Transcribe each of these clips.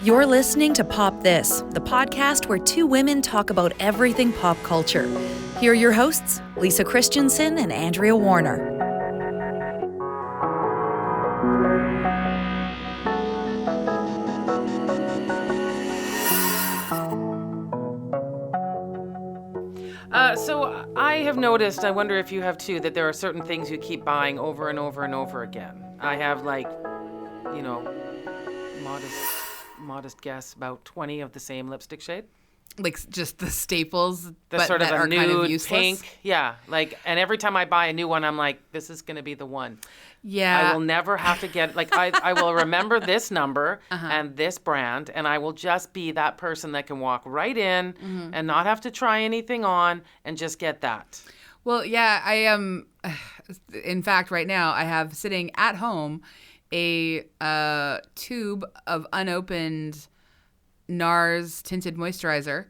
You're listening to Pop This, the podcast where two women talk about everything pop culture. Here are your hosts, Lisa Christiansen and Andrea Warner. So I have noticed, I wonder if you have too, that there are certain things you keep buying over and over and over again. I have modest guess, about 20 of the same lipstick shade. Like just the staples, But sort of that a are nude kind of useless. pink. Yeah, and every time I buy a new one, I'm like, this is going to be the one. Yeah. I will never have to get, I will remember this number and this brand, and I will just be that person that can walk right in and not have to try anything on and just get that. Well, yeah, I am. In fact, right now I have sitting at home a tube of unopened NARS tinted moisturizer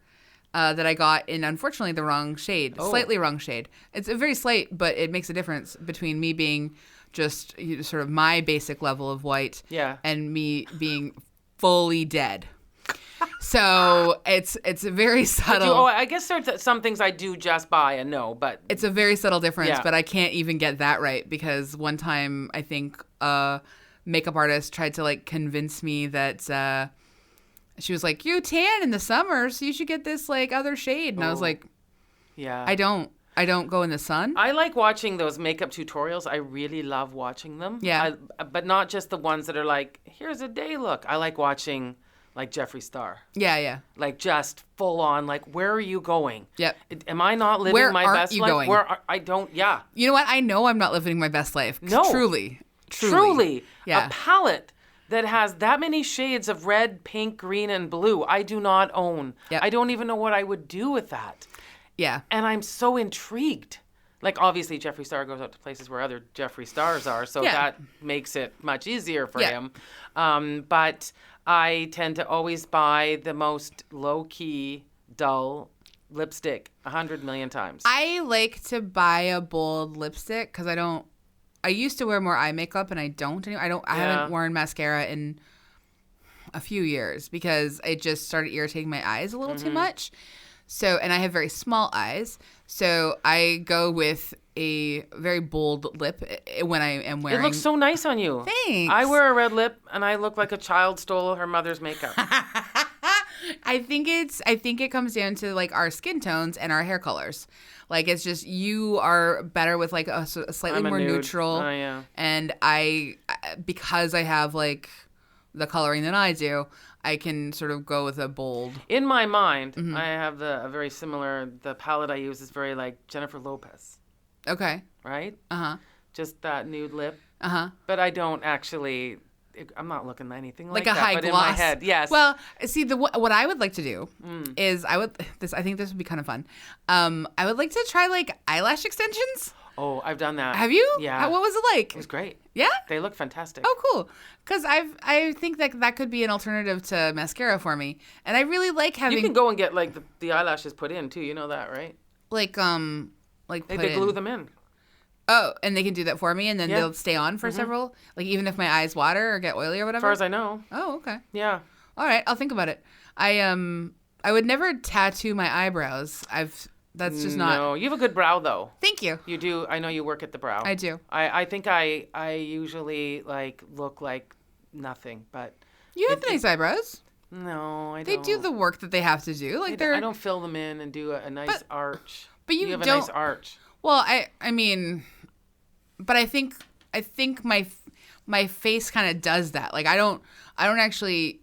that I got in, unfortunately, the wrong shade, slightly wrong shade. It's a very slight, but it makes a difference between me being just sort of my basic level of white and me being fully dead. So it's a very subtle. I guess there's some things I do just buy and know, but it's a very subtle difference. Yeah. But I can't even get that right because one time I think a makeup artist tried to convince me that she was like, "You tan in the summer, so you should get this other shade." And I was like, "Yeah, I don't go in the sun." I like watching those makeup tutorials. I really love watching them. Yeah, but not just the ones that are like, "Here's a day look." I like watching. Like Jeffree Star. Yeah. Just full on, where are you going? Yep. Am I not living where my best you life? Going? I don't, yeah. You know what? I know I'm not living my best life. No. Truly. Yeah. A palette that has that many shades of red, pink, green, and blue, I do not own. Yep. I don't even know what I would do with that. Yeah. And I'm so intrigued. Obviously, Jeffree Star goes out to places where other Jeffree Stars are, so that makes it much easier for him. But I tend to always buy the most low-key, dull lipstick 100 million times. I like to buy a bold lipstick because I used to wear more eye makeup and I don't anymore. I haven't worn mascara in a few years because it just started irritating my eyes a little too much. So, and I have very small eyes, so I go with a very bold lip when I am wearing. It looks so nice on you. Thanks. I wear a red lip, and I look like a child stole her mother's makeup. I think it comes down to our skin tones and our hair colors. It's just you are better with a slightly more nude. neutral. Oh yeah. And because I have the coloring that I do, I can sort of go with a bold. In my mind, I have a very similar. The palette I use is very like Jennifer Lopez. Okay. Right? Uh-huh. Just that nude lip. Uh-huh. But I don't actually. I'm not looking at anything like a that. high but gloss. In my head, yes. Well, see, what I would like to do is I think this would be kind of fun. I would like to try eyelash extensions. Oh, I've done that. Have you? Yeah. What was it like? It was great. Yeah? They look fantastic. Oh, cool. Because I think that could be an alternative to mascara for me, and I really like having. You can go and get the eyelashes put in too. You know that, right? They glue them in. Oh, and they can do that for me, and then they'll stay on for several. Even if my eyes water or get oily or whatever. As far as I know. Oh, okay. Yeah. All right, I'll think about it. I would never tattoo my eyebrows. That's just not. No, you have a good brow though. Thank you. You do. I know you work at the brow. I do. I think I usually look like nothing, but you have nice eyebrows. No, I don't. They do the work that they have to do. I don't fill them in and do a nice arch. But you have don't. A nice arch. Well, I mean, but I think my face kind of does that. I don't actually.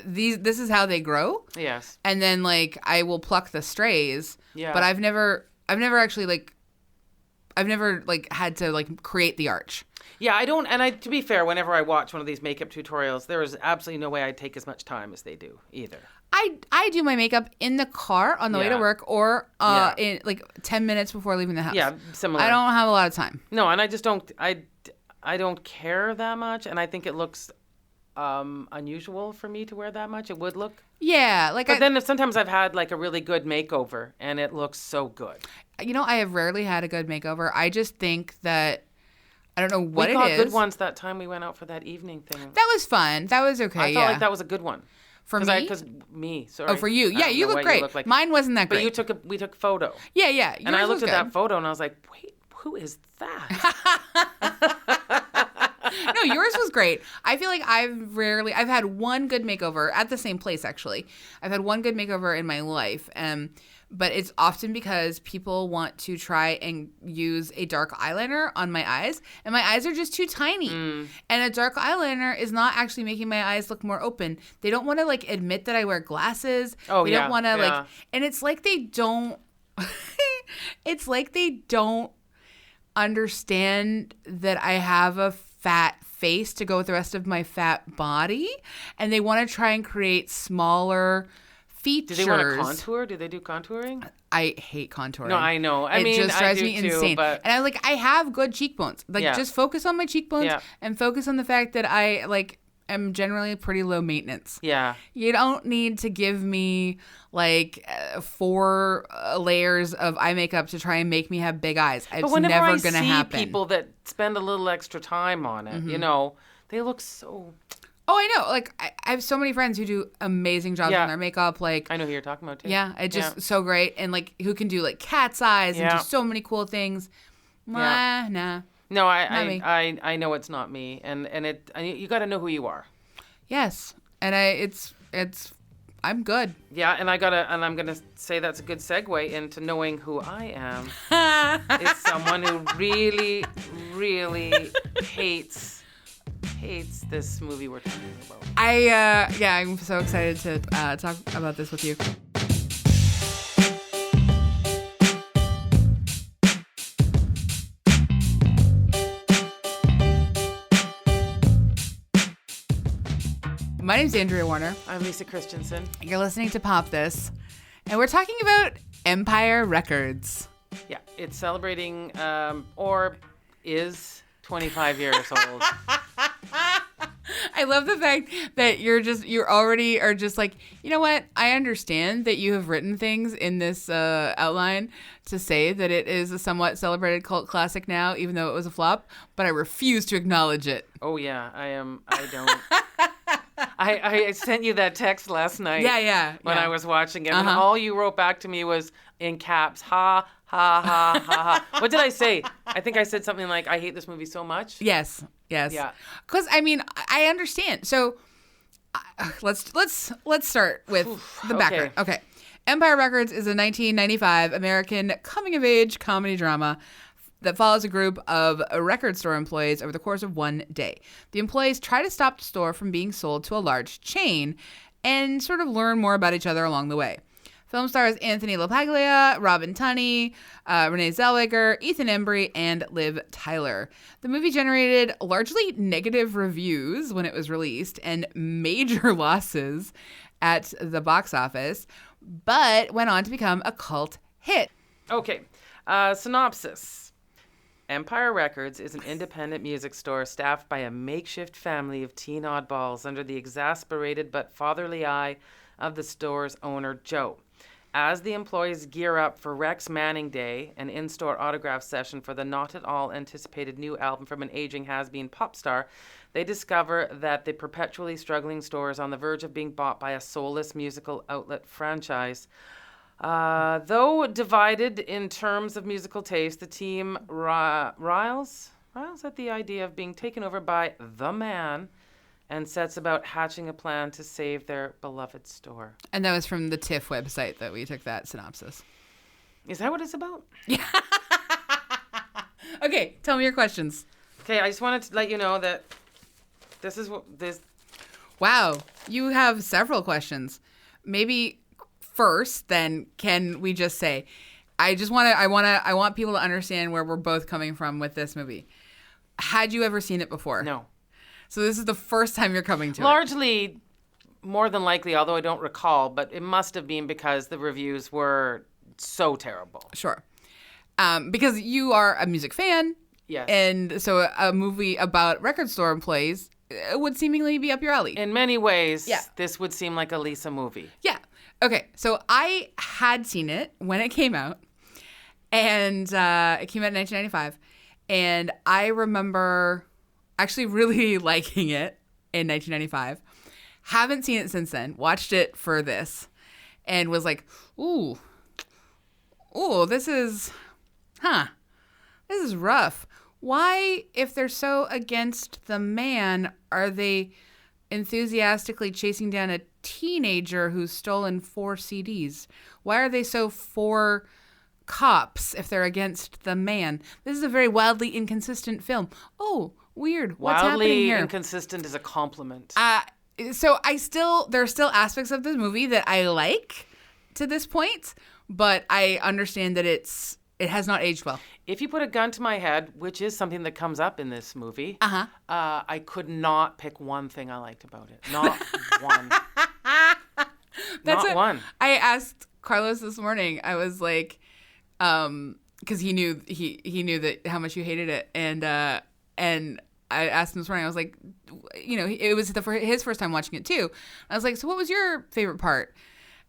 This is how they grow. Yes. And then I will pluck the strays. Yeah. But I've never actually had to create the arch. Yeah, I don't. And to be fair, whenever I watch one of these makeup tutorials, there is absolutely no way I'd take as much time as they do either. I do my makeup in the car on the way to work or in 10 minutes before leaving the house. Yeah, similar. I don't have a lot of time. No, and I just don't. I don't care that much, and I think it looks unusual for me to wear that much. It would look. Yeah, but then sometimes I've had a really good makeover, and it looks so good. I have rarely had a good makeover. I just think that I don't know what it is. We got good ones that time we went out for that evening thing. That was fun. That was okay. I felt like that was a good one. For me? Because me, sorry. Oh, for you. Yeah, you look great. Like. Mine wasn't that great. But we took a photo. Yeah, yeah. And I looked at that photo and I was like, wait, who is that? No, yours was great. I feel like I've had one good makeover at the same place, actually. I've had one good makeover in my life. But it's often because people want to try and use a dark eyeliner on my eyes, and my eyes are just too tiny. And a dark eyeliner is not actually making my eyes look more open. They don't want to like admit that I wear glasses. Oh, they don't want to like, and it's like they don't. It's like they don't understand that I have a fat face to go with the rest of my fat body, and they want to try and create smaller features. Do they want to contour? Do they do contouring? I hate contouring. No, I know. I mean, it just drives me insane. But... And I have good cheekbones. Like, just focus on my cheekbones and focus on the fact that I am generally pretty low maintenance. Yeah. You don't need to give me 4 layers of eye makeup to try and make me have big eyes. It's never going to happen. But people that spend a little extra time on it, they look so... Oh, I know. Like, I have so many friends who do amazing jobs on their makeup. Like, I know who you're talking about, too. Yeah, it's just so great. And, who can do, cat's eyes and do so many cool things. Nah. No, I know it's not me. And you got to know who you are. Yes. And I'm good. Yeah, and I'm gonna say that's a good segue into knowing who I am. It's someone who really, really hates this movie we're talking about. I'm so excited to talk about this with you. My name's Andrea Warner. I'm Lisa Christiansen. You're listening to Pop This, and we're talking about Empire Records. Yeah, it's celebrating, or is 25 years old. I love the fact that you already are just like, you know what? I understand that you have written things in this outline to say that it is a somewhat celebrated cult classic now, even though it was a flop, but I refuse to acknowledge it. Oh yeah, I don't. I sent you that text last night. When I was watching it, and all you wrote back to me was in caps, ha ha ha ha ha. What did I say? I think I said something like, "I hate this movie so much." Yes. Yeah. Because I understand. So let's start with the background. Okay. Empire Records is a 1995 American coming-of-age comedy drama that follows a group of record store employees over the course of one day. The employees try to stop the store from being sold to a large chain and sort of learn more about each other along the way. Film stars Anthony LaPaglia, Robin Tunney, Renee Zellweger, Ethan Embry, and Liv Tyler. The movie generated largely negative reviews when it was released and major losses at the box office, but went on to become a cult hit. Okay, synopsis. Empire Records is an independent music store staffed by a makeshift family of teen oddballs under the exasperated but fatherly eye of the store's owner, Joe. As the employees gear up for Rex Manning Day, an in-store autograph session for the not at all anticipated new album from an aging has-been pop star, they discover that the perpetually struggling store is on the verge of being bought by a soulless musical outlet franchise. Though divided in terms of musical taste, the team riles at the idea of being taken over by the man and sets about hatching a plan to save their beloved store. And that was from the TIFF website that we took that synopsis. Is that what it's about? Yeah. Okay, tell me your questions. Okay, I just wanted to let you know that this is what this... Wow, you have several questions. Maybe first, then, can we just say, I want people to understand where we're both coming from with this movie. Had you ever seen it before? No. So this is the first time you're coming to it? Largely, more than likely, although I don't recall, but it must have been because the reviews were so terrible. Sure. Because you are a music fan. Yes. And so a movie about record store employees would seemingly be up your alley. In many ways, this would seem like a Lisa movie. Yeah. Okay. So I had seen it when it came out. And it came out in 1995. And I remember actually really liking it in 1995. Haven't seen it since then. Watched it for this and was like, ooh, this is rough. Why, if they're so against the man, are they enthusiastically chasing down a teenager who's stolen 4 CDs? Why are they so for cops if they're against the man? This is a very wildly inconsistent film. Oh, weird. What's happening here? Wildly inconsistent is a compliment. So there are still aspects of this movie that I like to this point, but I understand that it has not aged well. If you put a gun to my head, which is something that comes up in this movie, I could not pick one thing I liked about it. Not one. One. I asked Carlos this morning. I was like, because he knew that how much you hated it, and I asked him this morning. I was like, it was his first time watching it too. I was like, so what was your favorite part?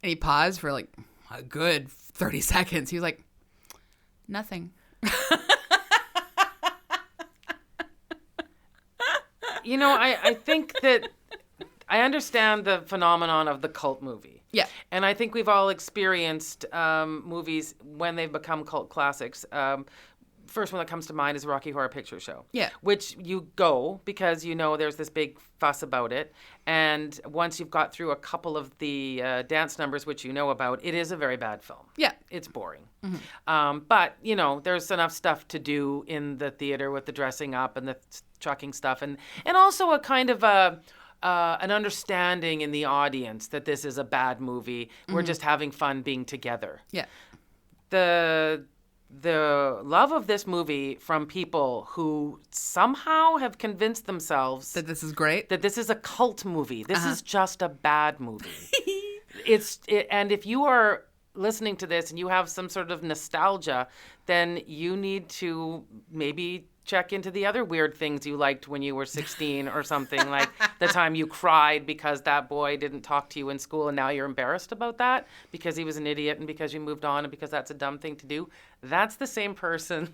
And he paused for like a good 30 seconds. He was like, nothing. I think that I understand the phenomenon of the cult movie. Yeah. And I think we've all experienced movies when they've become cult classics. First one that comes to mind is Rocky Horror Picture Show. Yeah. Which you go because there's this big fuss about it. And once you've got through a couple of the dance numbers, which you know about, it is a very bad film. Yeah. It's boring. Mm-hmm. But, there's enough stuff to do in the theater with the dressing up and the chucking stuff. And also a kind of an understanding in the audience that this is a bad movie. Mm-hmm. We're just having fun being together. Yeah. The love of this movie from people who somehow have convinced themselves that this is great, that this is a cult movie. This is just a bad movie. And if you are listening to this and you have some sort of nostalgia, then you need to maybe check into the other weird things you liked when you were 16 or something, like the time you cried because that boy didn't talk to you in school and now you're embarrassed about that because he was an idiot and because you moved on and because that's a dumb thing to do. That's the same person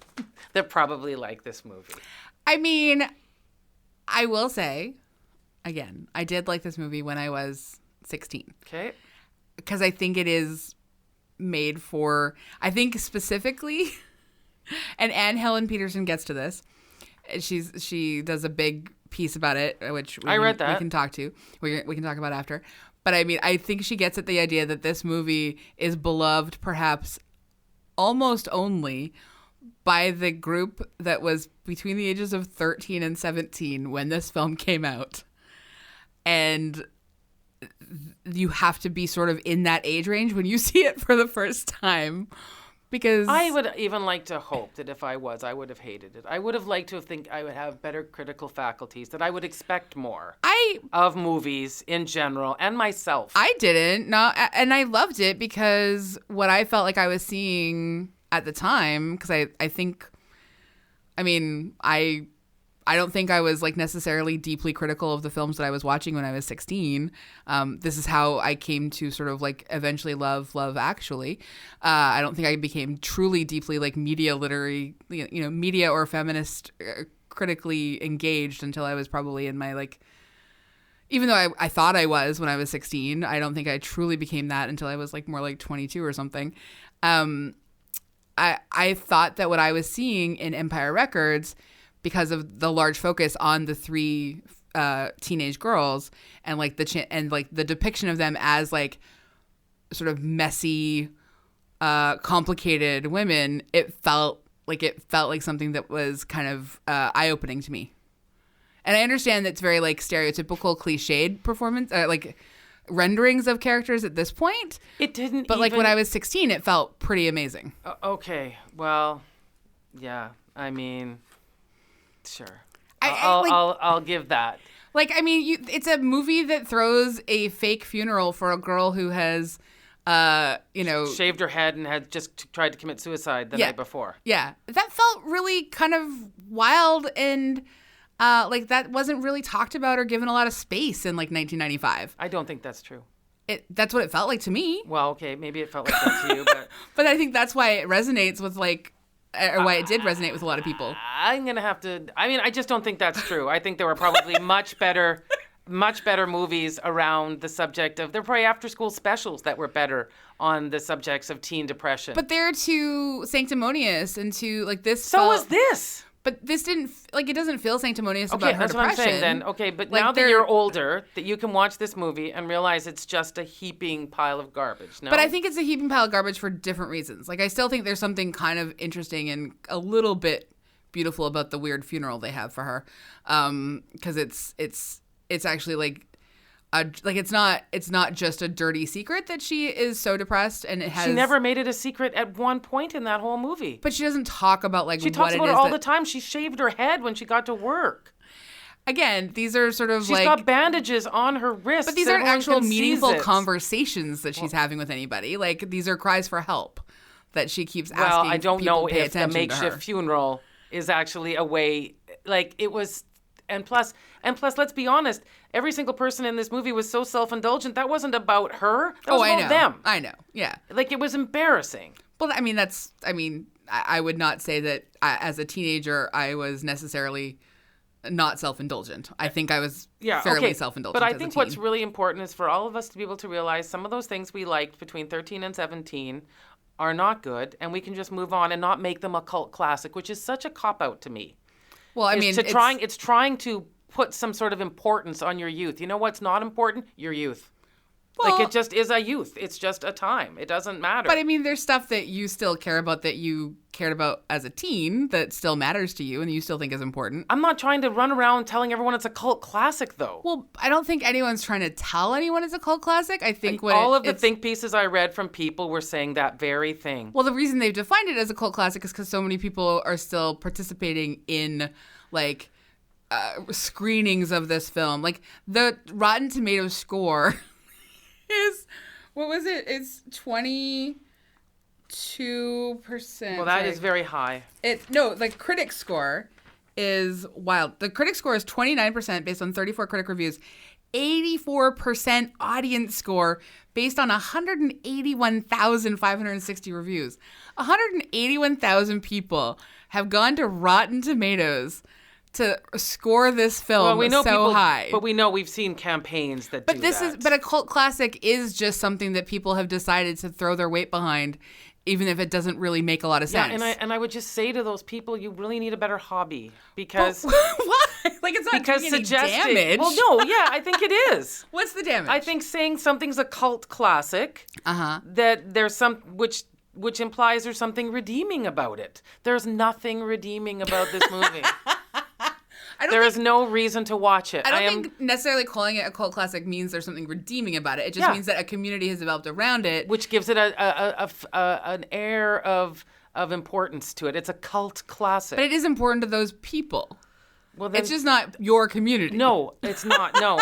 that probably liked this movie. I mean, I will say, again, I did like this movie when I was 16. Okay. Because I think it is made for, I think specifically... And Anne Helen Petersen gets to this. She does a big piece about it, which I read that. We can talk to. We can talk about after. But I mean, I think she gets at the idea that this movie is beloved perhaps almost only by the group that was between the ages of 13 and 17 when this film came out. And you have to be sort of in that age range when you see it for the first time. Because I would even like to hope that if I would have hated it. I would have liked to think I would have better critical faculties, that I would expect more of movies in general and myself. I didn't. And I loved it because what I felt like I was seeing at the time, because I don't think I was like necessarily deeply critical of the films that I was watching when I was 16. This is how I came to sort of like eventually love Actually. I don't think I became truly deeply like media literary, media or feminist critically engaged until I was probably in my like, even though I thought I was when I was 16, I don't think I truly became that until I was like more like 22 or something. I thought that what I was seeing in Empire Records, because of the large focus on the 3 teenage girls and like the depiction of them as like sort of messy, complicated women, it felt like something that was kind of eye-opening to me. And I understand that's very like stereotypical, cliched performance, like renderings of characters at this point. It didn't. But like when I was 16, it felt pretty amazing. Okay, well, yeah. I mean. Sure. I'll give that. Like, I mean, it's a movie that throws a fake funeral for a girl who has, shaved her head and had just tried to commit suicide the night before. Yeah. That felt really kind of wild and, like, that wasn't really talked about or given a lot of space in, like, 1995. I don't think that's true. That's what it felt like to me. Well, okay, maybe it felt like that to you, but... But I think that's why it resonates with, like, or why it did resonate with a lot of people. I'm going to have to, I just don't think that's true. I think there were probably much better movies around the subject of, there were probably after-school specials that were better on the subjects of teen depression. But they're too sanctimonious and too, like, this. So was this. But this didn't, like, it doesn't feel sanctimonious about her depression. Okay, that's what I'm saying then. Okay, but like, now that you're older, that you can watch this movie and realize it's just a heaping pile of garbage, no? But I think it's a heaping pile of garbage for different reasons. Like, I still think there's something kind of interesting and a little bit beautiful about the weird funeral they have for her. Because it's actually, like, it's not just a dirty secret that she is so depressed, and it has. She never made it a secret at one point in that whole movie. But she doesn't talk about like. She talks about it all the time. She shaved her head when she got to work. Again, these are sort of she's got bandages on her wrists. But these aren't actual meaningful conversations that she's having with anybody. Like, these are cries for help that she keeps asking. Well, I don't know if the makeshift funeral is actually a way. Like, it was. And plus, let's be honest, every single person in this movie was so self-indulgent. That wasn't about her. That was about them. I know. Yeah. Like, it was embarrassing. Well, I would not say that as a teenager, I was necessarily not self-indulgent. I think I was fairly self-indulgent. But I think what's really important is for all of us to be able to realize some of those things we liked between 13 and 17 are not good, and we can just move on and not make them a cult classic, which is such a cop-out to me. Well, it's trying to put some sort of importance on your youth. You know what's not important? Your youth. Well, like, it just is a youth. It's just a time. It doesn't matter. But there's stuff that you still care about that you cared about as a teen that still matters to you and you still think is important. I'm not trying to run around telling everyone it's a cult classic, though. Well, I don't think anyone's trying to tell anyone it's a cult classic. I think all of the think pieces I read from people were saying that very thing. Well, the reason they've defined it as a cult classic is because so many people are still participating in, like, screenings of this film. Like, the Rotten Tomatoes score is, what was it? It's 22%. Well, that is very high. The critic score is wild. The critic score is 29% based on 34 critic reviews. 84% audience score based on 181,560 reviews. 181,000 people have gone to Rotten Tomatoes to score this film high. But we know we've seen campaigns that do that. But a cult classic is just something that people have decided to throw their weight behind, even if it doesn't really make a lot of sense. Yeah, and I would just say to those people, you really need a better hobby, because why? Like, it's not doing any damage. Well, no, yeah, I think it is. What's the damage? I think saying something's a cult classic, that there's some which implies there's something redeeming about it. There's nothing redeeming about this movie. There is no reason to watch it. I don't think necessarily calling it a cult classic means there's something redeeming about it. It just means that a community has developed around it, which gives it an air of importance to it. It's a cult classic, but it is important to those people. Well, then, it's just not your community. No, it's not. No,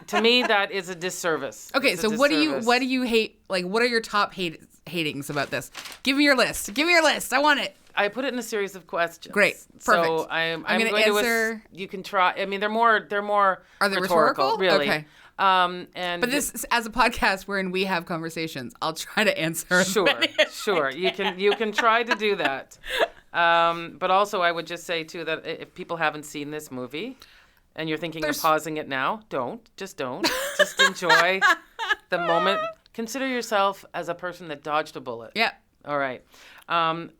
to me that is a disservice. Okay, so what do you hate? Like, what are your top hatings about this? Give me your list. I want it. I put it in a series of questions. Great. Perfect. So I'm going to answer. You can try. I mean, they're more. Are they rhetorical? Really? Okay. But this, as a podcast wherein we have conversations, I'll try to answer. Sure. You can try to do that. But also, I would just say too that if people haven't seen this movie, and you're thinking of pausing it now, don't. Just enjoy the moment. Consider yourself as a person that dodged a bullet. Yeah. All right.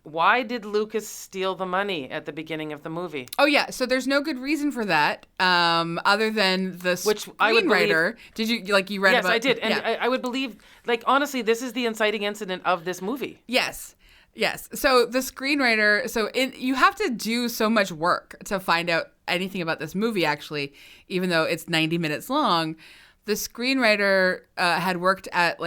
Why did Lucas steal the money at the beginning of the movie? Oh, yeah. So there's no good reason for that, other than the screenwriter. Did you, you read about? Yes, I did. And I would believe, honestly, this is the inciting incident of this movie. Yes. So the screenwriter, you have to do so much work to find out anything about this movie, actually, even though it's 90 minutes long. The screenwriter had worked at,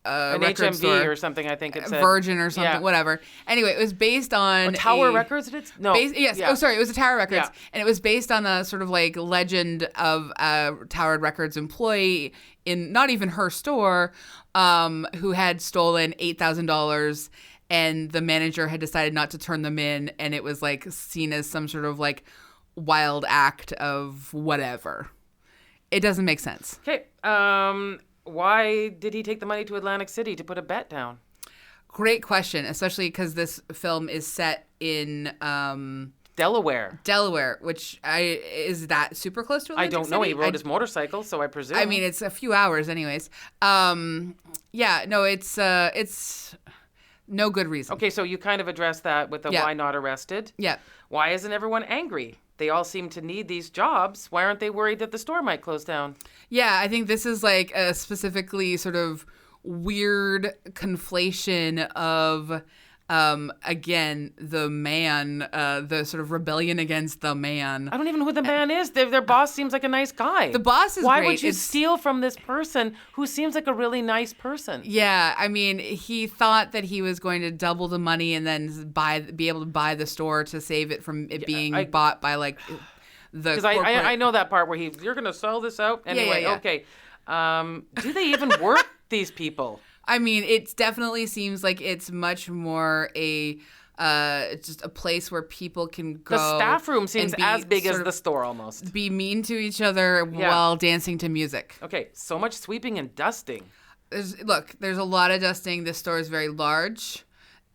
an record HMV store, or something, I think it said. Virgin or something, whatever. Anyway, it was based on Tower Records? No. Yes. Yeah. Oh, sorry. It was a Tower Records. Yeah. And it was based on a sort of legend of a Tower Records employee in not even her store who had stolen $8,000, and the manager had decided not to turn them in, and it was seen as some sort of wild act of whatever. It doesn't make sense. Okay. Why did he take the money to Atlantic City to put a bet down? Great question, especially because this film is set in Delaware, which is that super close to Atlantic I don't know. City? He rode his motorcycle, so I presume. I mean, it's a few hours, anyways. It's no good reason. Okay, so you kind of addressed that with the why not arrested. Yeah. Why isn't everyone angry? They all seem to need these jobs. Why aren't they worried that the store might close down? Yeah, I think this is like a specifically sort of weird conflation of, again, the man, the sort of rebellion against the man. I don't even know who the man is. Their boss seems like a nice guy. The boss is Why great. would you steal from this person who seems like a really nice person? Yeah, I mean, he thought that he was going to double the money and then be able to buy the store to save it from it being bought by like the. Because I know that part where you're going to sell this out anyway. Yeah. Okay, do they even work these people? I mean, it definitely seems like it's much more just a place where people can go. The staff room seems as big as the store almost. Be mean to each other while dancing to music. Okay, so much sweeping and dusting. There's a lot of dusting. This store is very large.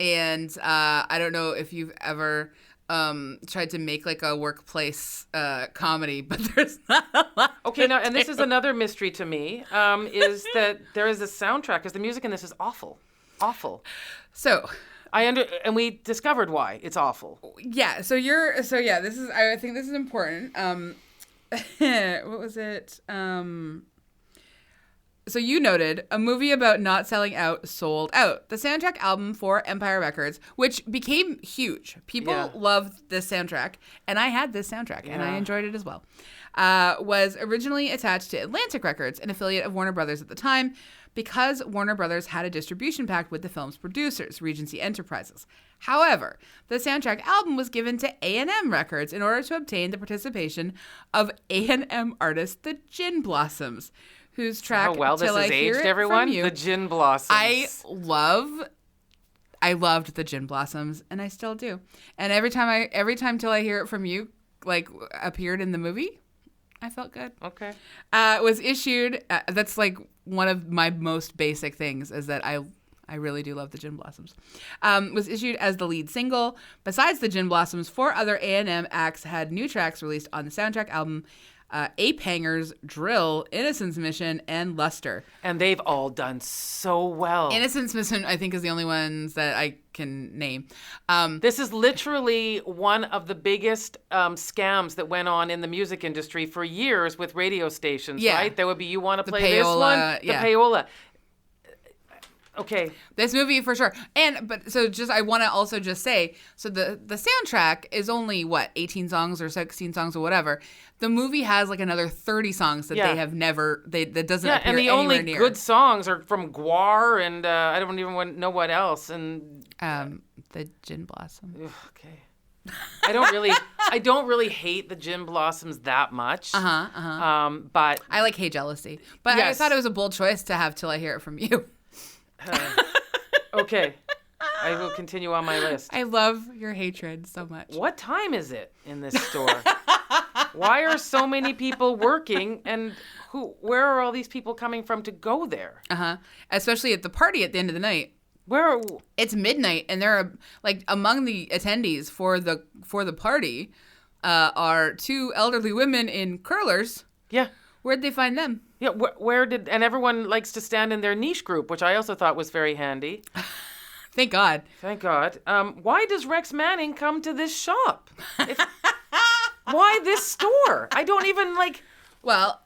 And I don't know if you've ever tried to make like a workplace comedy, but there's not a lot. Okay, now, and this is another mystery to me, is that there is a soundtrack, because the music in this is awful. Awful. So... and we discovered why it's awful. Yeah, I think this is important. What was it? So you noted a movie about not selling out sold out. The soundtrack album for Empire Records, which became huge. People loved this soundtrack, and I had this soundtrack, and I enjoyed it as well. Was originally attached to Atlantic Records, an affiliate of Warner Brothers at the time, because Warner Brothers had a distribution pact with the film's producers, Regency Enterprises. However, the soundtrack album was given to A&M Records in order to obtain the participation of A&M artist the Gin Blossoms, whose track this has aged, everyone. The Gin Blossoms. I loved the Gin Blossoms, and I still do. And every time till I hear it from you, like appeared in the movie, I felt good. Okay. Was issued. That's like one of my most basic things is that I really do love the Gin Blossoms. Was issued as the lead single. Besides the Gin Blossoms, 4 other A&M acts had new tracks released on the soundtrack album. Ape Hangers, Drill, Innocence Mission, and Luster. And they've all done so well. Innocence Mission, I think, is the only ones that I can name. This is literally one of the biggest scams that went on in the music industry for years with radio stations, right? There would be, you want to play payola, this one? The payola. Okay. This movie for sure. I want to also just say, so the soundtrack is only, 18 songs or 16 songs or whatever. The movie has like another 30 songs that they have never, that doesn't appear anywhere near. And the only good songs are from Guar and I don't even know what else. And the Gin Blossom. Okay. I don't really hate the Gin Blossoms that much. But I like Hey Jealousy. But I thought it was a bold choice to have Till I Hear It From You. Okay. I will continue on my list. I love your hatred so much. What time is it in this store? Why are so many people working, and where are all these people coming from to go there? Especially at the party at the end of the night. It's midnight, and there are like among the attendees for the party are 2 elderly women in curlers. Yeah. Where'd they find them? Yeah, and everyone likes to stand in their niche group, which I also thought was very handy. Thank God. Thank God. Why does Rex Manning come to this shop? Why this store? I don't even like... Well,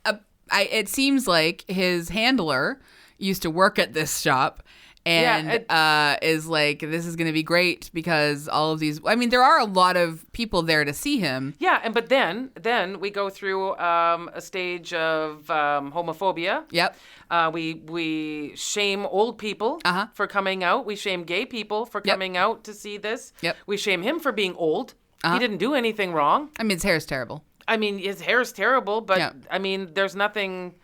it seems like his handler used to work at this shop and is like, this is going to be great because all of these... I mean, there are a lot of people there to see him. Yeah, but then we go through a stage of homophobia. Yep. We shame old people for coming out. We shame gay people for coming out to see this. Yep. We shame him for being old. He didn't do anything wrong. I mean, his hair is terrible. I mean, his hair is terrible, but I mean, there's nothing...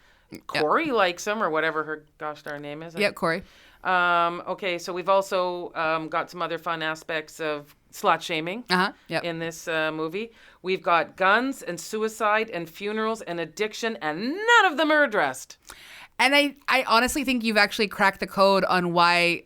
Corey likes him, or whatever her gosh darn name is. Yep, Corey. Okay, so we've also got some other fun aspects of slut shaming in this movie. We've got guns and suicide and funerals and addiction, and none of them are addressed. And I honestly think you've actually cracked the code on why,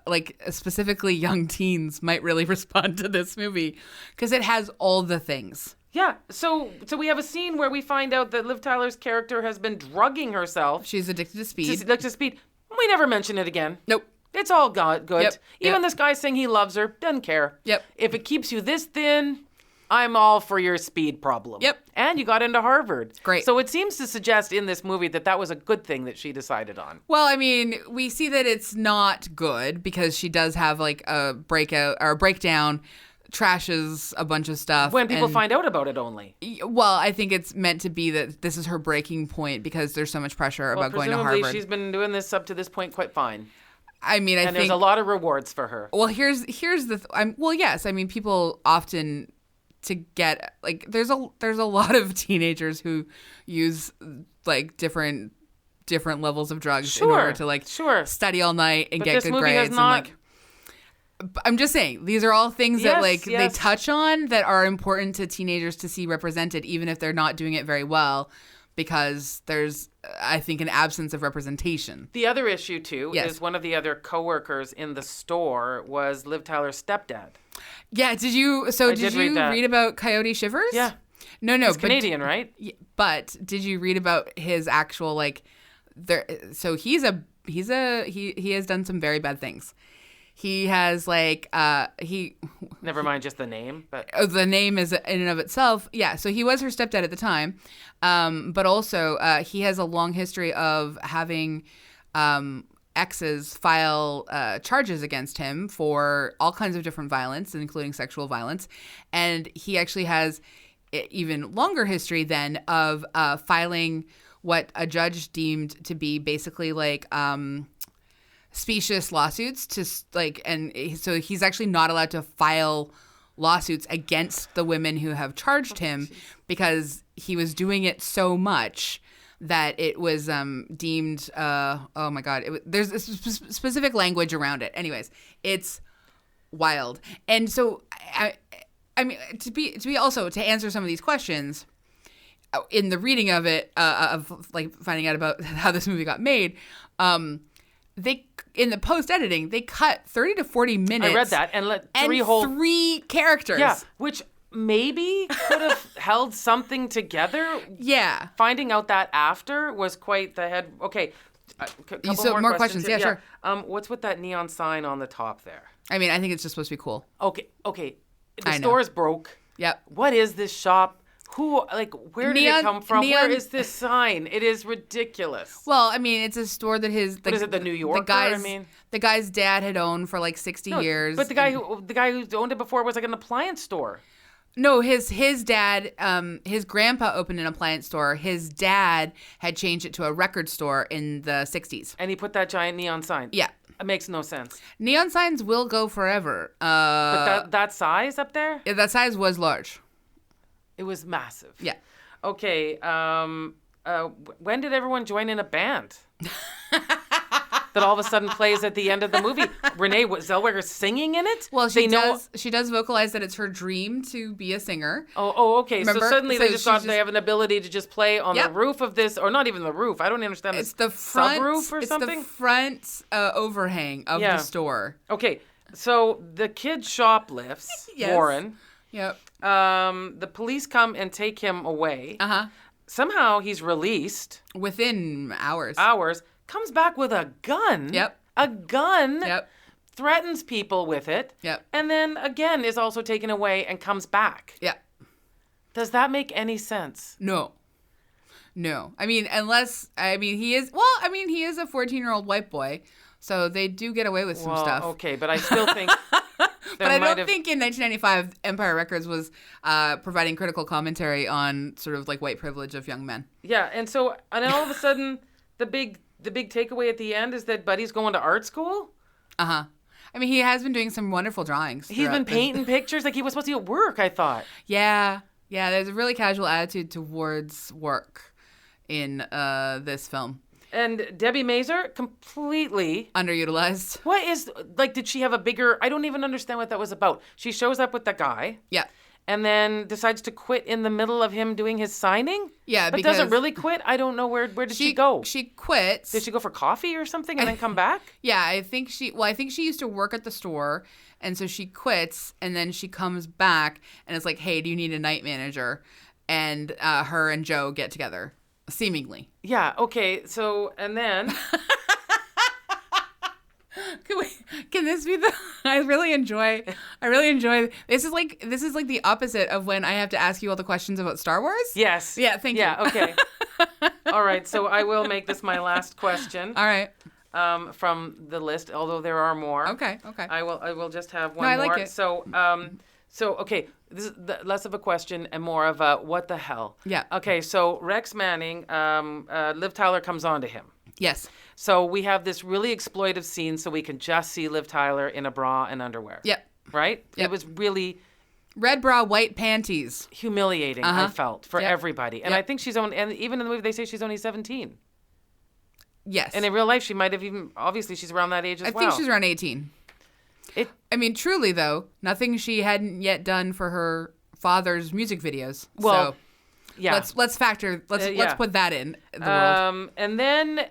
like, specifically young teens might really respond to this movie, because it has all the things. Yeah, so we have a scene where we find out that Liv Tyler's character has been drugging herself. She's addicted to speed. Addicted to speed. We never mention it again. Nope. It's all good. Yep. Even this guy saying he loves her, doesn't care. Yep. If it keeps you this thin, I'm all for your speed problem. Yep. And you got into Harvard. Great. So it seems to suggest in this movie that was a good thing that she decided on. Well, I mean, we see that it's not good because she does have like a breakout or a breakdown, trashes a bunch of stuff. When people find out about it only. Well, I think it's meant to be that this is her breaking point because there's so much pressure about going to Harvard. She's been doing this up to this point quite fine. I mean, I think there's a lot of rewards for her. Well, here's the well, yes. I mean, people often to get like there's a lot of teenagers who use like different levels of drugs in order to like study all night and get good grades and like. I'm just saying these are all things that like they touch on that are important to teenagers to see represented, even if they're not doing it very well, because there's, I think, an absence of representation. The other issue too is one of the other coworkers in the store was Liv Tyler's stepdad. Yeah, did you read about Coyote Shivers? Yeah. No, he's Canadian, right? But did you read about his actual like so he has done some very bad things. He has like never mind just the name, but the name is in and of itself. Yeah, so he was her stepdad at the time, but also he has a long history of having exes file charges against him for all kinds of different violence, including sexual violence, and he actually has even longer history then of filing what a judge deemed to be basically like specious lawsuits to like, and so he's actually not allowed to file lawsuits against the women who have charged him because he was doing it so much that it was deemed oh my god, there's a specific language around it. Anyways, it's wild. And so I mean to be also to answer some of these questions in the reading of it of like finding out about how this movie got made, they in the post editing they cut 30 to 40 minutes. I read that and let three characters. Yeah, which maybe could have held something together. Yeah, finding out that after was quite the head. Okay, couple more questions. Yeah, sure. What's with that neon sign on the top there? I mean, I think it's just supposed to be cool. Okay. The store's broke. Yep. What is this shop? Where did it come from? Where is this sign? It is ridiculous. Well, I mean, it's a store that what is it, the New Yorker? The guy's dad had owned for like 60 years. But the guy who owned it before was like an appliance store. No, his dad, his grandpa opened an appliance store. His dad had changed it to a record store in the 60s. And he put that giant neon sign. Yeah. It makes no sense. Neon signs will go forever. But that size up there? Yeah, that size was large. It was massive. Yeah. Okay. When did everyone join in a band? That all of a sudden plays at the end of the movie. Renee Zellweger singing in it? Well, she does vocalize that it's her dream to be a singer. Oh, okay. Remember? So suddenly they have an ability to just play on the roof of this, or not even the roof. I don't understand. It's the front subroof or something? It's the front overhang of the store. Okay. So the kid shoplifts, yes. Warren. Yep. The police come and take him away. Uh-huh. Somehow he's released. Within hours. Comes back with a gun. Yep. A gun. Yep. Threatens people with it. Yep. And then again is also taken away and comes back. Yep. Does that make any sense? No. I mean, he is a 14-year-old white boy, so they do get away with some stuff. Okay, but I still think... But I don't think in 1995 Empire Records was providing critical commentary on sort of like white privilege of young men. Yeah, and then all of a sudden the big takeaway at the end is that Buddy's going to art school? Uh-huh. I mean, he has been doing some wonderful drawings. He's been painting pictures like he was supposed to be at work, I thought. Yeah, there's a really casual attitude towards work in this film. And Debbie Mazur, completely... underutilized. What is... did she have a bigger... I don't even understand what that was about. She shows up with the guy. Yeah. and then decides to quit in the middle of him doing his signing? Yeah, but doesn't really quit? I don't know. Where did she go? She quits. Did she go for coffee or something and then come back? Yeah, I think she used to work at the store, and so she quits, and then she comes back and is like, hey, do you need a night manager? And her and Joe get together, seemingly. Yeah, okay, so, and then... Can this be the? I really enjoy. This is like the opposite of when I have to ask you all the questions about Star Wars. Yes. Yeah. Thank you. Yeah. Okay. All right. So I will make this my last question. All right. From the list, although there are more. Okay. I will just have one more. more. Like it. So okay, this is less of a question and more of a what the hell. Yeah. Okay. So Rex Manning, Liv Tyler comes on to him. Yes. So we have this really exploitive scene so we can just see Liv Tyler in a bra and underwear. Yep. Right? Yep. It was really... Red bra, white panties. Humiliating, I felt, for everybody. And Yep. I think she's only... And even in the movie, they say she's only 17. Yes. And in real life, she might have even... Obviously, she's around that age as well. I think she's around 18. I mean, truly, though, nothing she hadn't yet done for her father's music videos. Well, so yeah. Let's put that in the world. And then...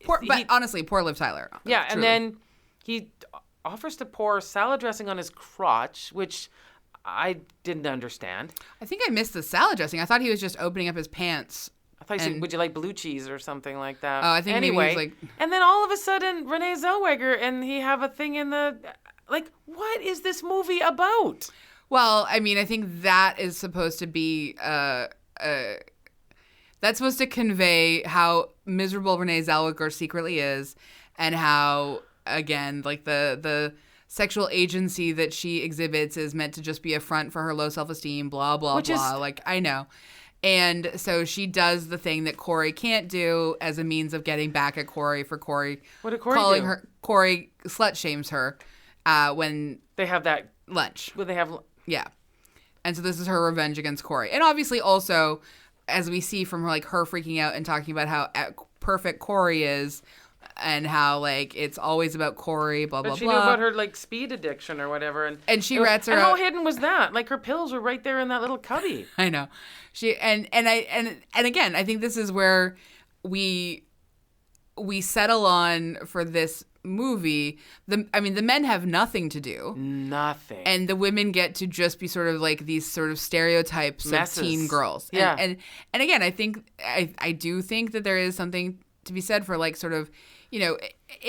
But honestly, poor Liv Tyler. Yeah, truly. and then he offers to pour salad dressing on his crotch, which I didn't understand. I think I missed the salad dressing. I thought he was just opening up his pants. I thought he said, would you like blue cheese or something like that? Oh, I think anyway, maybe he was like... And then all of a sudden, Renee Zellweger and he have a thing in the... Like, what is this movie about? Well, I mean, I think that is supposed to be... That's supposed to convey how miserable Renee Zellweger secretly is, and how, again, like the sexual agency that she exhibits is meant to just be a front for her low self-esteem, blah, blah, blah. Like, I know. And so she does the thing that Corey can't do as a means of getting back at Corey for Corey. What did Corey calling do? her Corey slut shames her when they have that lunch. Well, they have... Yeah. And so this is her revenge against Corey. And obviously also... as we see from her, like, her freaking out and talking about how perfect Corey is and how, like, it's always about Corey, blah, blah, blah. But she knew about her, like, speed addiction or whatever. And she rats her out. out. And how hidden was that? Like, her pills were right there in that little cubby. I know. And again, I think this is where we settle on for this movie. The men have nothing to do. Nothing. And the women get to just be sort of like these sort of stereotypes Messes. of teen girls. Yeah. And again, I do think that there is something to be said for, like, sort of, you know,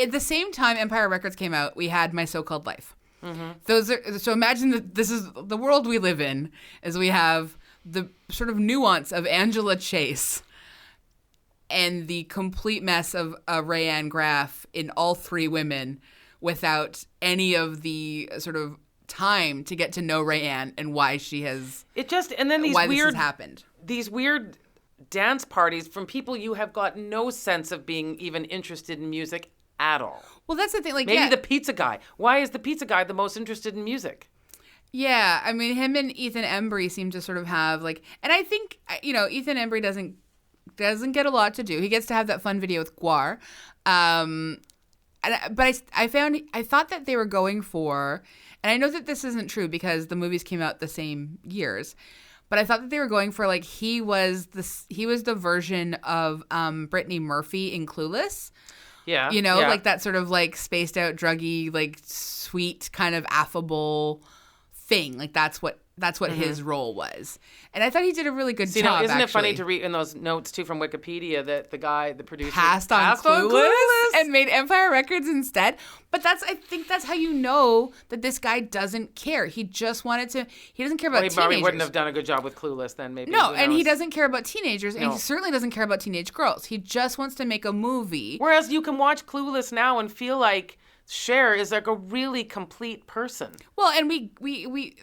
at the same time Empire Records came out, we had My So-Called Life. Mm-hmm. So imagine that this is the world we live in, as we have the sort of nuance of Angela Chase and the complete mess of Rayanne Graff in all three women, without any of the sort of time to get to know Rayanne and why she has... And then these why weird... this has happened. These weird dance parties from people you have got no sense of being even interested in music at all. Well, that's the thing. Like, Maybe the pizza guy. Why is the pizza guy the most interested in music? Yeah, I mean, him and Ethan Embry seem to sort of have, like... And I think, you know, Ethan Embry doesn't get a lot to do. He gets to have that fun video with Guar. But I thought that they were going for, and I know that this isn't true because the movies came out the same years, but I thought that they were going for, like, he was the version of Brittany Murphy in Clueless. Yeah. You know, like that sort of, like, spaced out, druggy, like, sweet kind of affable thing. Like, that's what his role was. And I thought he did a really good job, now, isn't actually. it funny to read in those notes, too, from Wikipedia that the producer passed on Clueless and made Empire Records instead? But I think that's how you know that this guy doesn't care. He just wanted to... He doesn't care about teenagers. He probably wouldn't have done a good job with Clueless then, maybe. No, and he doesn't care about teenagers, and he certainly doesn't care about teenage girls. He just wants to make a movie. Whereas you can watch Clueless now and feel like Cher is, like, a really complete person. Well, and we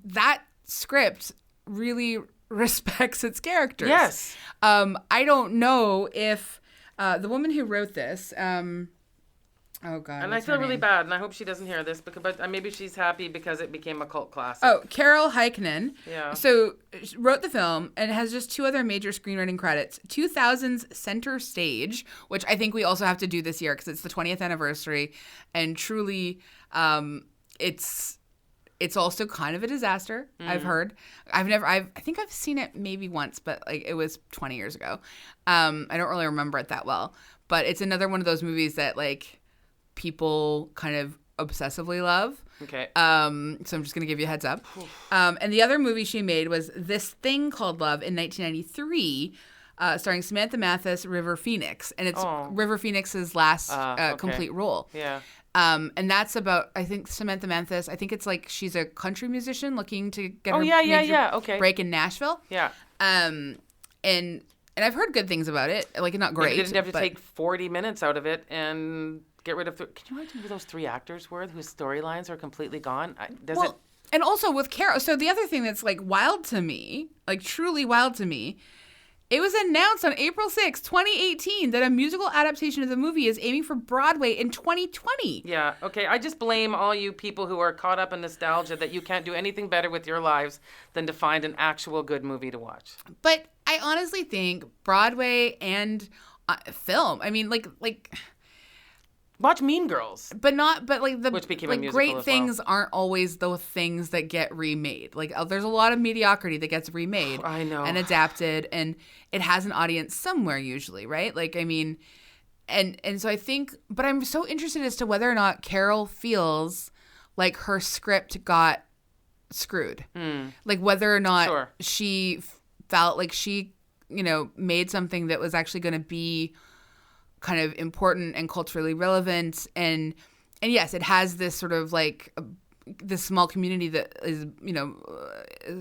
that script really respects its characters. Yes. I don't know if the woman who wrote this, oh God. And I feel really bad, and I hope she doesn't hear this, but maybe she's happy because it became a cult classic. Oh, Carol Heikkinen. Yeah. So she wrote the film and has just two other major screenwriting credits. 2000's Center Stage, which I think we also have to do this year because it's the 20th anniversary, and truly, it's It's also kind of a disaster, I've heard. I think I've seen it maybe once, but like it was 20 years ago. I don't really remember it that well. But it's another one of those movies that like people kind of obsessively love. Okay. So I'm just going to give you a heads up. And the other movie she made was This Thing Called Love in 1993, starring Samantha Mathis, River Phoenix. And it's River Phoenix's last complete role. Yeah. And that's about, I think, Samantha Mathis. I think it's like she's a country musician looking to get her major break in Nashville. Yeah. And I've heard good things about it. Like, not great. You didn't have to take 40 minutes out of it and get rid of... Can you imagine who those 3 actors were whose storylines are completely gone? And also with Carol... So the other thing that's, like, wild to me, like, truly wild to me... It was announced on April 6, 2018, that a musical adaptation of the movie is aiming for Broadway in 2020. Yeah, okay. I just blame all you people who are caught up in nostalgia that you can't do anything better with your lives than to find an actual good movie to watch. But I honestly think Broadway and film, I mean, like watch Mean Girls. Which became a musical great as things aren't always the things that get remade. Like there's a lot of mediocrity that gets remade. I know. And adapted, and it has an audience somewhere usually, right? Like, I mean, and so I think, but I'm so interested as to whether or not Carol feels like her script got screwed. Like whether or not she felt like she, made something that was actually going to be kind of important and culturally relevant, and yes, it has this sort of like this small community that is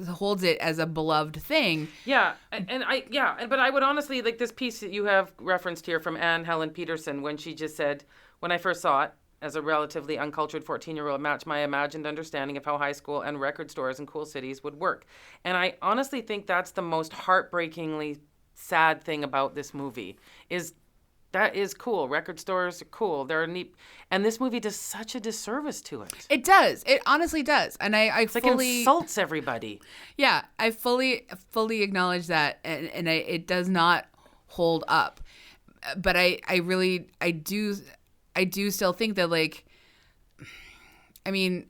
holds it as a beloved thing. But I would honestly like this piece that you have referenced here from Anne Helen Peterson when she just said, when I first saw it as a relatively uncultured 14-year-old, matched my imagined understanding of how high school and record stores in cool cities would work. And I honestly think that's the most heartbreakingly sad thing about this movie is that is cool. Record stores are cool. They're neat. And this movie does such a disservice to it. It does. It honestly does. And I fully... Like it insults everybody. Yeah, I fully acknowledge that. And it does not hold up. But I do still think that, like... I mean,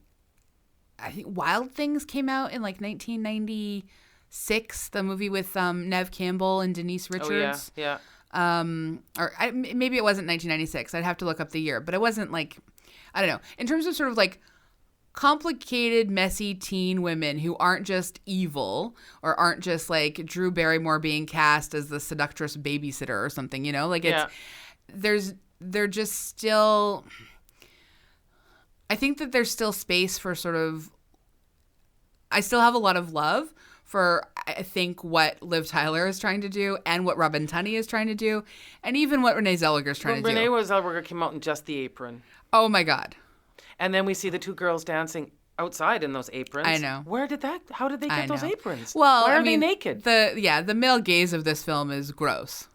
I think Wild Things came out in, like, 1996. The movie with Neve Campbell and Denise Richards. Oh, yeah. Maybe it wasn't 1996. I'd have to look up the year, but it wasn't like, I don't know. In terms of sort of like complicated, messy teen women who aren't just evil or aren't just like Drew Barrymore being cast as the seductress babysitter or something, like they're just still, I think that there's still space for sort of, I still have a lot of love for, I think, what Liv Tyler is trying to do and what Robin Tunney is trying to do and even what Renee Zellweger is trying to do. Renee Zellweger came out in just the apron. Oh, my God. And then we see the 2 girls dancing outside in those aprons. I know. How did they get those aprons? Well, Why are they naked? The male gaze of this film is gross.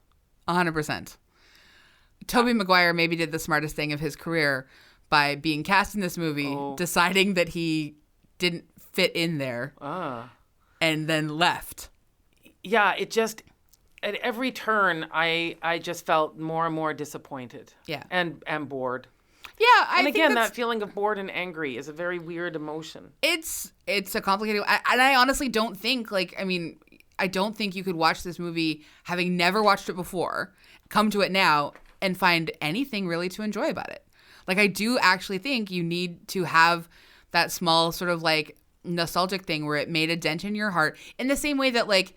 100%. Tobey Maguire maybe did the smartest thing of his career by being cast in this movie, deciding that he didn't fit in there. And then left. Yeah, it just, at every turn, I just felt more and more disappointed. Yeah. And bored. Yeah, and again, that feeling of bored and angry is a very weird emotion. It's a complicated, and I honestly don't think, I don't think you could watch this movie having never watched it before, come to it now, and find anything really to enjoy about it. Like, I do actually think you need to have that small sort of like nostalgic thing where it made a dent in your heart in the same way that like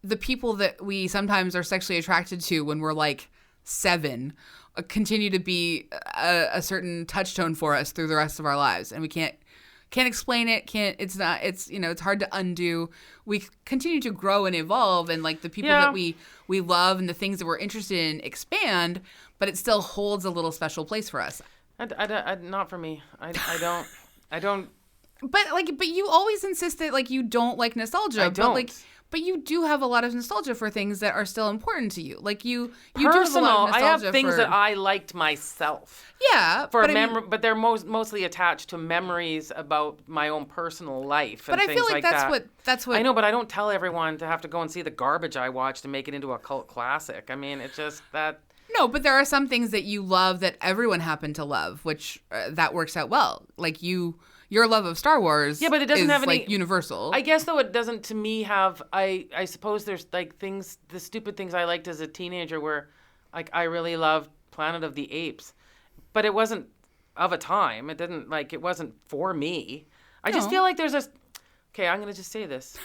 the people that we sometimes are sexually attracted to when we're like 7 continue to be a certain touchstone for us through the rest of our lives, and we can't explain it, it's hard to undo. We continue to grow and evolve, and like the people that we love and the things that we're interested in expand, but it still holds a little special place for us. Not for me. I don't. But you always insist that like you don't like nostalgia. I don't. But you do have a lot of nostalgia for things that are still important to you. Like you Personal, do have a lot of nostalgia. I have things that I liked myself. Yeah, but they're mostly attached to memories about my own personal life. But and I feel like that's what I know. But I don't tell everyone to have to go and see the garbage I watched and make it into a cult classic. I mean, it's just that. No, but there are some things that you love that everyone happened to love, which that works out well. Like you your love of Star Wars but it doesn't is have any, like universal. I guess, though, it doesn't to me have, I suppose there's like things, the stupid things I liked as a teenager where like I really loved Planet of the Apes, but it wasn't of a time. It didn't like, it wasn't for me. I just feel like there's a, okay, I'm going to just say this.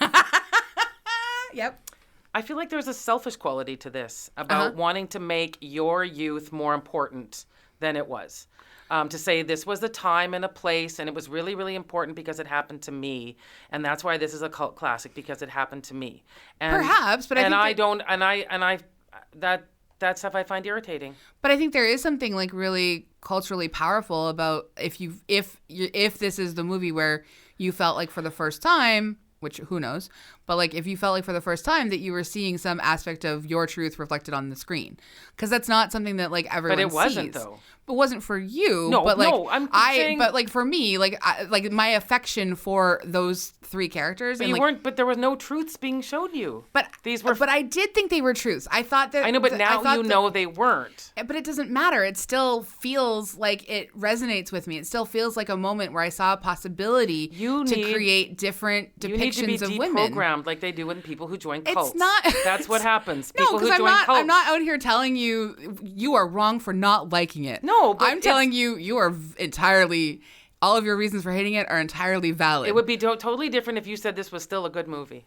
Yep. I feel like there's a selfish quality to this about wanting to make your youth more important than it was. To say this was a time and a place, and it was really, really important because it happened to me, and that's why this is a cult classic, because it happened to me. And, perhaps, but that stuff I find irritating. But I think there is something like really culturally powerful about if this is the movie where you felt like for the first time, which who knows, but like if you felt like for the first time that you were seeing some aspect of your truth reflected on the screen, because that's not something that like everyone sees. But it wasn't though. But wasn't for you. No, but like no, I'm saying, but like for me, like like my affection for those three characters. But and you like, weren't. But there was no truths being showed you. But these were. But I did think they were truths. I thought that. I know, but now know they weren't. But it doesn't matter. It still feels like it resonates with me. It still feels like a moment where I saw a possibility to create different depictions of women. You need to be deprogrammed like they do with people who join cults. It's not. That's what happens. No, because I'm not out here telling you are wrong for not liking it. No, but I'm telling you are entirely, all of your reasons for hating it are entirely valid. It would be totally different if you said this was still a good movie.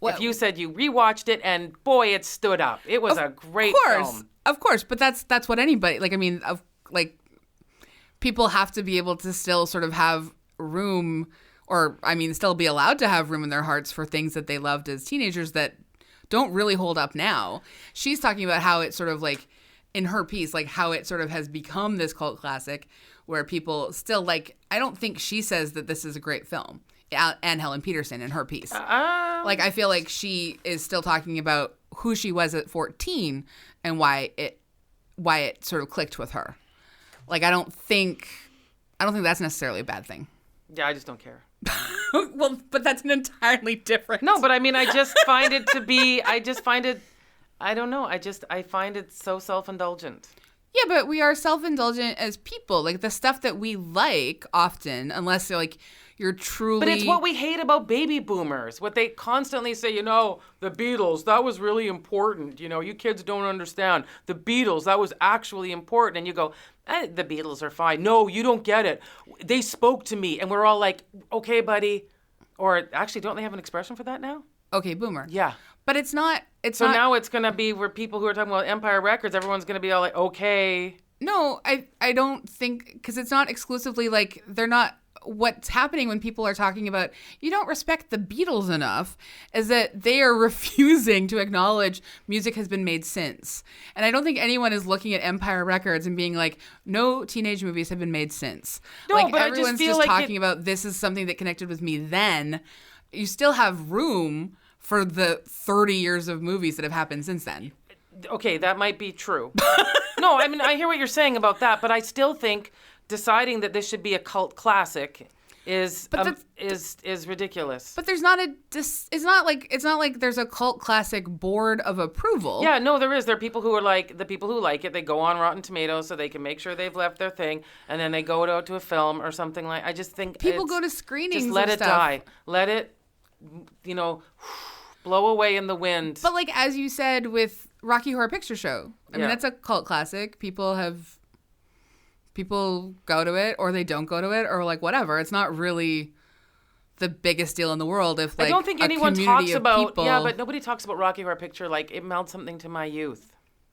If you said you rewatched it and boy, it stood up. It was a great film. Of course, but that's what anybody, like, I mean, people have to be able to still sort of have room, or I mean, still be allowed to have room in their hearts for things that they loved as teenagers that don't really hold up now. She's talking about how it sort of like, in her piece, like how it sort of has become this cult classic where people still like, I don't think she says that this is a great film. Anne Helen Petersen in her piece. Like, I feel like she is still talking about who she was at 14 and why it sort of clicked with her. Like, I don't think that's necessarily a bad thing. Yeah, I just don't care. Well, but that's an entirely different. No, but I mean, I just find it to be, I don't know. I find it so self-indulgent. Yeah, but we are self-indulgent as people. Like, the stuff that we like often, unless they're like, you're truly... But it's what we hate about baby boomers. What they constantly say, the Beatles, that was really important. You kids don't understand. The Beatles, that was actually important. And you go, the Beatles are fine. No, you don't get it. They spoke to me. And we're all like, okay, buddy. Or actually, don't they have an expression for that now? Okay, boomer. Yeah. But it's not... So now it's going to be where people who are talking about Empire Records, everyone's going to be all like, okay. No, I don't think... Because it's not exclusively like... They're not... What's happening when people are talking about you don't respect the Beatles enough is that they are refusing to acknowledge music has been made since. And I don't think anyone is looking at Empire Records and being like, no teenage movies have been made since. No, like, but everyone's I just feel just like talking about this is something that connected with me then. You still have room for the 30 years of movies that have happened since then. Okay, that might be true. No, I mean, I hear what you're saying about that, but I still think deciding that this should be a cult classic is ridiculous. But there's not it's not like there's a cult classic board of approval. Yeah, no, there is. There are people who are like, the people who like it, they go on Rotten Tomatoes so they can make sure they've left their thing, and then they go to a film or something like. I just think people go to screenings. Just let it stuff. die. Let it, blow away in the wind. But like as you said with Rocky Horror Picture Show, I mean that's a cult classic. People go to it or they don't go to it or like whatever. It's not really the biggest deal in the world if like I don't think anyone talks about people... Yeah, but nobody talks about Rocky Horror Picture like it meant something to my youth.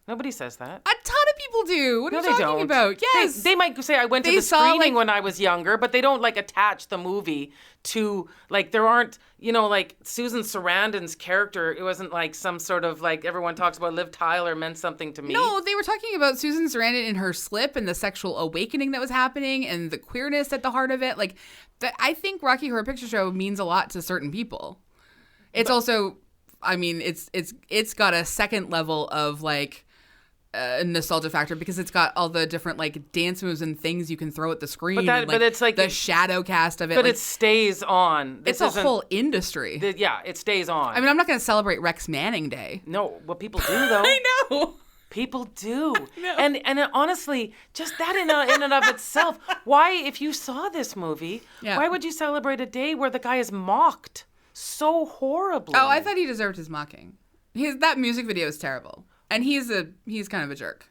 Nobody says that. A ton of people do. What are you talking about? Yes. They might say I went to the screening when I was younger, but they don't like attach the movie to like there aren't, like Susan Sarandon's character. It wasn't like some sort of like everyone talks about Liv Tyler meant something to me. No, they were talking about Susan Sarandon in her slip and the sexual awakening that was happening and the queerness at the heart of it. Like I think Rocky Horror Picture Show means a lot to certain people. It's also, I mean, it's got a second level of like nostalgia factor because it's got all the different like dance moves and things you can throw at the screen. But it's like the shadow cast of it. But like, it stays on. It's a whole industry. It stays on. I mean, I'm not going to celebrate Rex Manning Day. No, what people do though. I know. People do. No. And honestly, just that in and of itself, why, if you saw this movie, why would you celebrate a day where the guy is mocked so horribly? Oh, I thought he deserved his mocking. That music video is terrible. And he's kind of a jerk.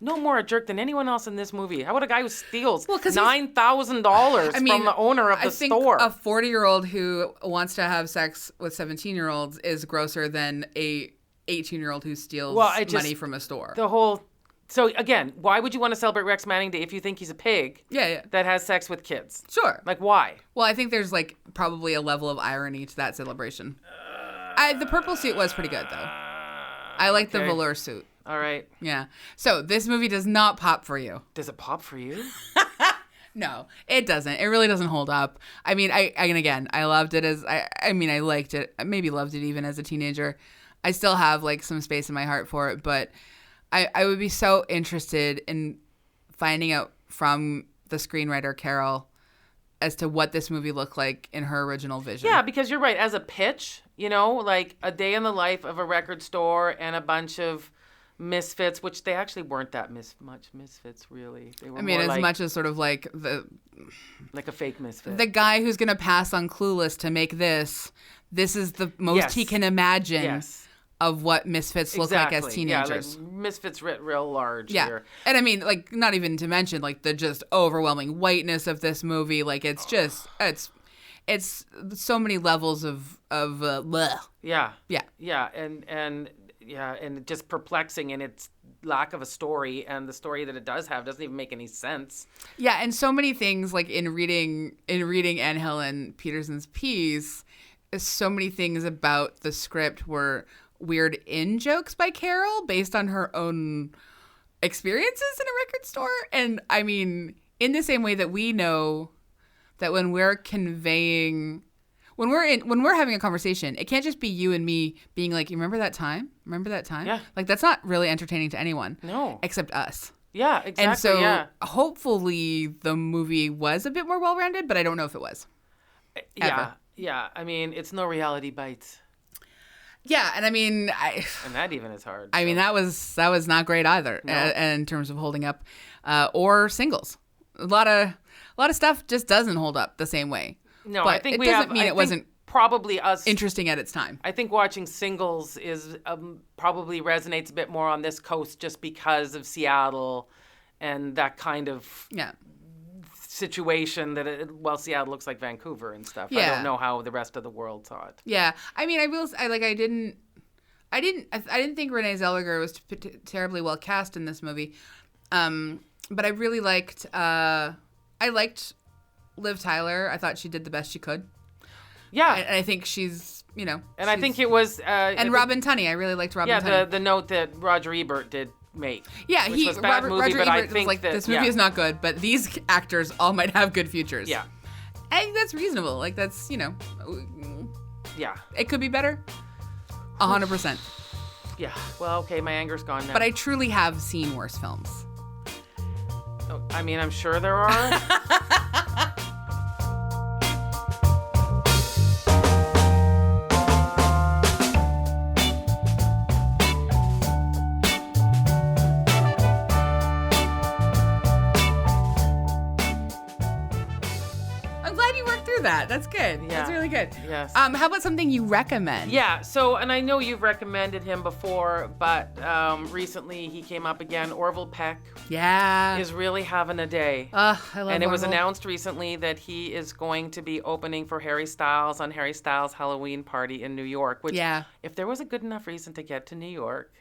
No more a jerk than anyone else in this movie. How about a guy who steals $9,000 from the owner of the store? A 40-year-old who wants to have sex with 17-year-olds is grosser than a 18-year-old who steals money from a store. So again, why would you want to celebrate Rex Manning Day if you think he's a pig that has sex with kids? Sure. Like, why? Well, I think there's like probably a level of irony to that celebration. The purple suit was pretty good, though. I like the velour suit. All right. Yeah. So this movie does not pop for you. Does it pop for you? No, it doesn't. It really doesn't hold up. I mean, I loved it I liked it. I maybe loved it even as a teenager. I still have like some space in my heart for it, but I would be so interested in finding out from the screenwriter Carol as to what this movie looked like in her original vision. Yeah, because you're right. As a pitch, like a day in the life of a record store and a bunch of misfits, which they actually weren't that much misfits, really. They were more much as sort of like like a fake misfit. The guy who's going to pass on Clueless to make this is the most he can imagine of what misfits look like as teenagers. Yeah, like misfits writ real large here. And I mean, like, not even to mention like the just overwhelming whiteness of this movie. Like, it's just it's so many levels of bleh. Yeah, and just perplexing in its lack of a story, and the story that it does have doesn't even make any sense. Yeah, and so many things, like in reading Anne Helen Peterson's piece, so many things about the script were weird in-jokes by Carol based on her own experiences in a record store. And I mean, in the same way that we know that when we're conveying, when we're having a conversation, it can't just be you and me being like, you remember that time? Remember that time? Yeah. Like, that's not really entertaining to anyone. No. Except us. Yeah, exactly. And so hopefully the movie was a bit more well-rounded, but I don't know if it was. Yeah. Yeah. I mean, it's no Reality Bites. Yeah, and I mean, and that even is hard. I mean, that was not great either, in terms of holding up, or Singles. A lot of stuff just doesn't hold up the same way. No, but I think it doesn't mean it wasn't probably us interesting at its time. I think watching Singles is probably resonates a bit more on this coast just because of Seattle and that kind of situation that Seattle looks like Vancouver and stuff. Yeah. I don't know how the rest of the world saw it. Yeah, I mean, I didn't think Renee Zellweger was terribly well cast in this movie, but I really liked Liv Tyler. I thought she did the best she could. Yeah, and I think she's and I think it was and Robin Tunney. I really liked Robin Tunney. Yeah, the note that Roger Ebert did. Mate. Yeah, which was a bad movie, Roger but Ebert I think was like, that this movie is not good, but these actors all might have good futures. Yeah. I think that's reasonable. Like, that's, yeah. It could be better. 100%. Yeah. Well, okay, my anger's gone now. But I truly have seen worse films. Oh, I mean, I'm sure there are. That's good. Yeah. That's really good. Yes. How about something you recommend? Yeah. So, and I know you've recommended him before, but recently he came up again. Orville Peck. Yeah. Is really having a day. I love And it was Orville. announced recently that he is going to be opening for Harry Styles on Harry Styles' Halloween party in New York. Which, if there was a good enough reason to get to New York,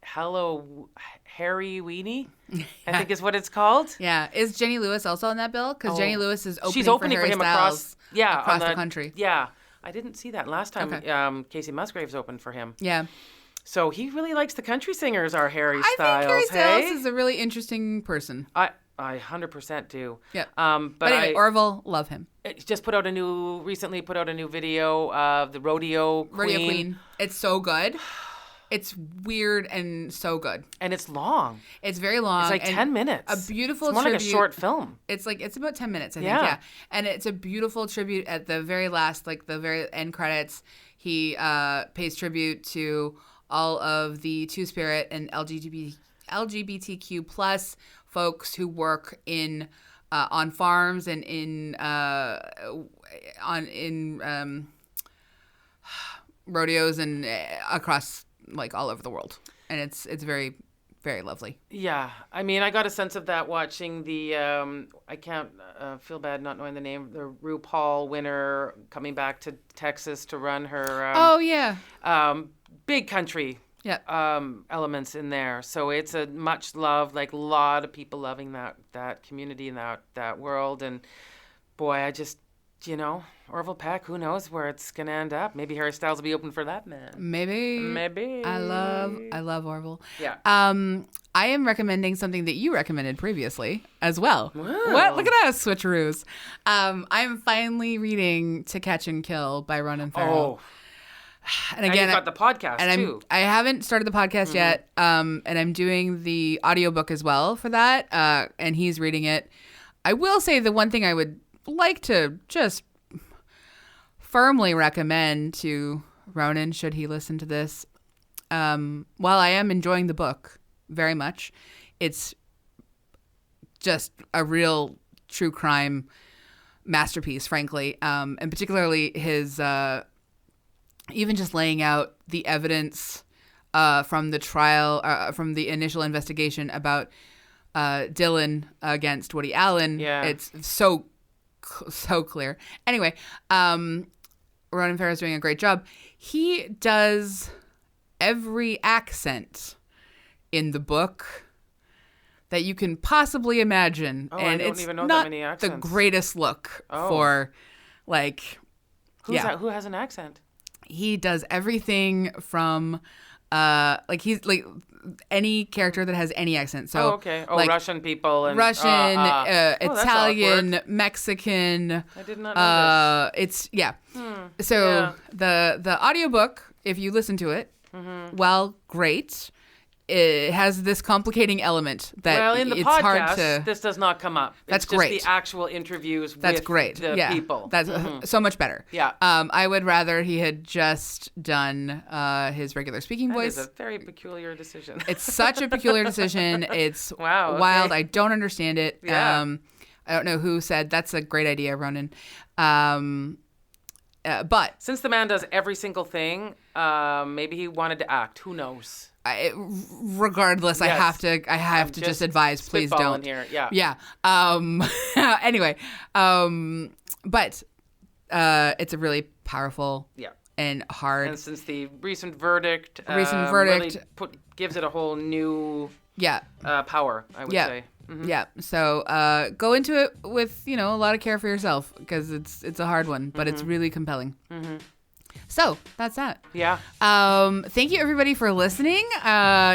hello, Harry Weenie, I think is what it's called. Yeah. Is Jenny Lewis also on that bill? Because Jenny Lewis is opening, she's opening for Harry him Styles across the country. Yeah. I didn't see that last time. Casey Musgraves opened for him. Yeah. So he really likes the country singers, our Harry Styles. I think Harry Styles is a really interesting person. I 100% do. Yeah. But anyway, Orville, love him. Just recently put out a new video of the Rodeo Queen. It's so good. It's weird and so good. And it's long. It's very long. It's like 10 minutes. A beautiful it's more tribute. Like a short film. It's about 10 minutes, I think. Yeah. And it's a beautiful tribute at the very last, like the very end credits. He pays tribute to all of the Two-Spirit and LGBTQ plus folks who work in on farms and in rodeos and across like all over the world, and it's very, very lovely. Yeah, I mean, I got a sense of that watching the I can't feel bad not knowing the name, the RuPaul winner coming back to Texas to run her big country elements in there. So it's a much loved, like a lot of people loving that community and that world. And boy, I just, Orville Peck, who knows where it's going to end up. Maybe Harry Styles will be open for that, man. Maybe. I love Orville. Yeah. I am recommending something that you recommended previously as well. Wow. What? Look at us, switcheroos. I'm finally reading To Catch and Kill by Ronan Farrow. Oh. And again, you got the podcast too. I haven't started the podcast yet, and I'm doing the audiobook as well for that, and he's reading it. I will say the one thing I would like to just firmly recommend to Ronan, should he listen to this, while I am enjoying the book very much, it's just a real true crime masterpiece, frankly, and particularly his... even just laying out the evidence from the trial, from the initial investigation about Dylan against Woody Allen. Yeah. It's so clear. Anyway, Ronan Farrow is doing a great job. He does every accent in the book that you can possibly imagine. Oh, and I don't it's even know not that many accents. the greatest look for, like... Who has an accent? He does everything from, he's like any character that has any accent. So, okay. Oh, like, Russian people and Russian, Italian, awkward. Mexican. I did not know this. So the audiobook, if you listen to it, well, great. It has this complicating element that in the it's podcast, hard to... this does not come up. That's it's just great. the actual interviews That's with great. the people. That's so much better. Yeah. I would rather he had just done his regular speaking voice. That is a very peculiar decision. It's such a peculiar decision. It's wow, okay. wild. I don't understand it. Yeah. I don't know who said that's a great idea, Ronan. But since the man does every single thing, maybe he wanted to act. Who knows? Regardless, yes. I have to just advise, please don't. Here. Yeah. Yeah. Anyway, but it's a really powerful and hard. And since the recent verdict really gives it a whole new power, I would say. Mm-hmm. Yeah. So go into it with a lot of care for yourself, because it's a hard one, but it's really compelling. Mm-hmm. So that's that. Yeah. Thank you, everybody, for listening.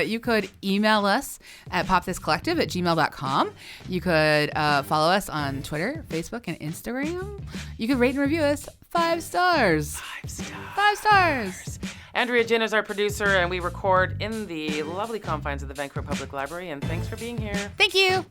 You could email us at popthiscollective@gmail.com. You could follow us on Twitter, Facebook, and Instagram. You could rate and review us 5 stars. 5 stars. 5 stars. Andrea Gin is our producer, and we record in the lovely confines of the Vancouver Public Library. And thanks for being here. Thank you.